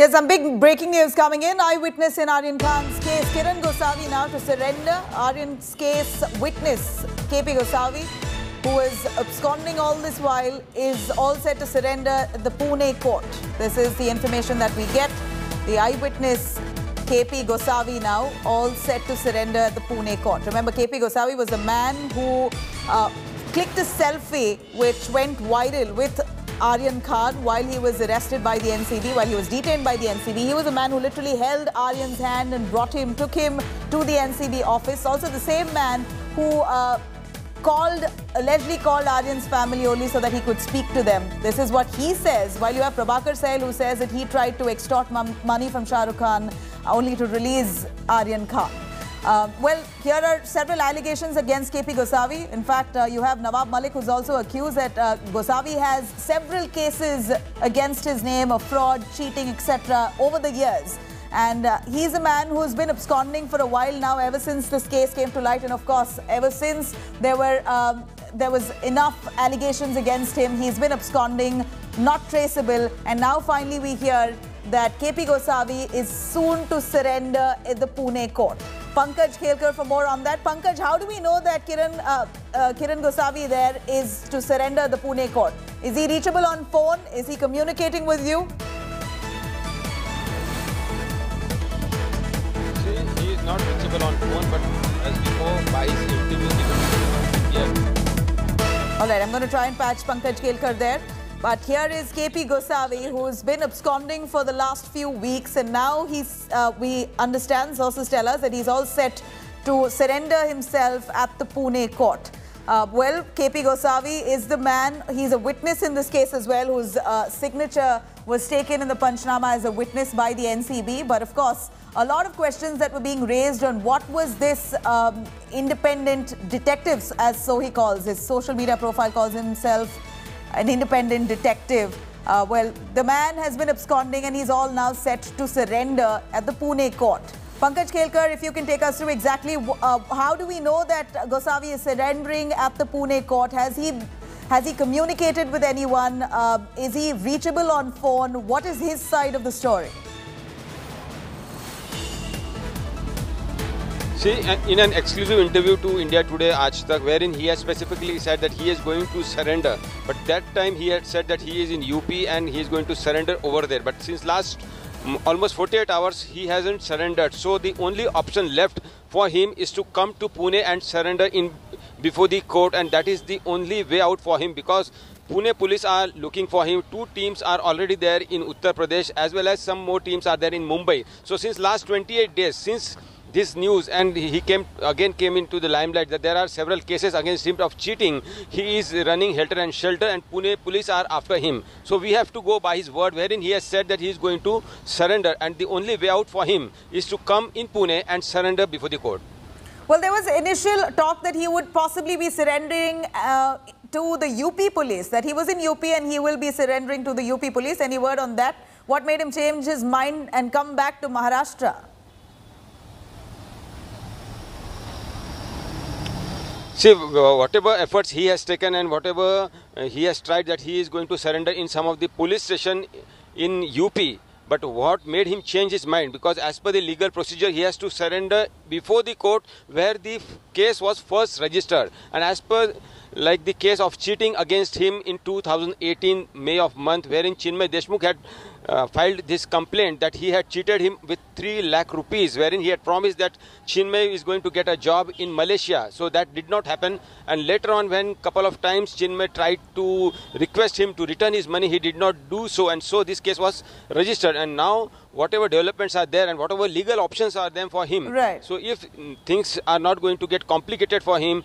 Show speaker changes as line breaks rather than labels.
Here's some big breaking news coming in. Eyewitness in Aryan Khan's case. Kiran Gosavi now to surrender. Aryan's case witness KP Gosavi, who is absconding all this while, is all set to surrender at the Pune court. This is the information that we get. The eyewitness KP Gosavi now all set to surrender at the Pune court. Remember, KP Gosavi was the man who clicked a selfie which went viral with Aryan Khan while he was arrested by the NCB, while he was detained by the NCB. He was a man who literally held Aryan's hand and took him to the NCB office. Also the same man who allegedly called Aryan's family only so that he could speak to them. This is what he says, while you have Prabhakar Sahil, who says that he tried to extort money from Shah Rukh Khan only to release Aryan Khan. Well, here are several allegations against KP Gosavi. In fact, you have Nawab Malik, who's also accused that Gosavi has several cases against his name of fraud, cheating, etc. over the years. And he's a man who's been absconding for a while now, ever since this case came to light. And of course, ever since there was enough allegations against him, he's been absconding, not traceable. And now finally we hear that KP Gosavi is soon to surrender at the Pune court. Pankaj Khelkar for more on that. Pankaj, how do we know that Kiran Gosavi there is to surrender at the Pune court? Is he reachable on phone? Is he communicating with you?
He is not reachable on phone, but as before, by his interview,
All right, I'm going to try and patch Pankaj Khelkar there. But here is KP Gosavi, who's been absconding for the last few weeks, and now we understand, sources tell us, that he's all set to surrender himself at the Pune court. Well, KP Gosavi is the man, he's a witness in this case as well, whose signature was taken in the Panchnama as a witness by the NCB. But of course, a lot of questions that were being raised on what was this independent detectives, as so he calls, his social media profile calls himself an independent detective. Well, the man has been absconding and he's all now set to surrender at the Pune court. Pankaj Khelkar, if you can take us through exactly how do we know that Gosavi is surrendering at the Pune court? Has he communicated with anyone? Is he reachable on phone? What is his side of the story?
See, in an exclusive interview to India Today, Aaj Tak, wherein he has specifically said that he is going to surrender. But that time he had said that he is in UP and he is going to surrender over there. But since last almost 48 hours, he hasn't surrendered. So the only option left for him is to come to Pune and surrender before the court. And that is the only way out for him, because Pune police are looking for him. 2 teams are already there in Uttar Pradesh, as well as some more teams are there in Mumbai. So since last 28 days, since this news, and he came into the limelight that there are several cases against him of cheating, he is running helter and shelter, and Pune police are after him. So we have to go by his word, wherein he has said that he is going to surrender, and the only way out for him is to come in Pune and surrender before the court.
Well, there was initial talk that he would possibly be surrendering to the UP police, that he was in UP and he will be surrendering to the UP police. Any word on that? What made him change his mind and come back to Maharashtra?
See, whatever efforts he has taken and whatever he has tried, that he is going to surrender in some of the police station in UP. But what made him change his mind? Because as per the legal procedure, he has to surrender before the court where the case was first registered. And as per like the case of cheating against him in 2018 May of month, wherein Chinmay Deshmukh had filed this complaint that he had cheated him with 3 lakh rupees, wherein he had promised that Chinmay is going to get a job in Malaysia. So that did not happen. And later on, when couple of times Chinmay tried to request him to return his money, he did not do so. And so this case was registered. And now whatever developments are there and whatever legal options are there for him.
Right.
So if things are not going to get complicated for him,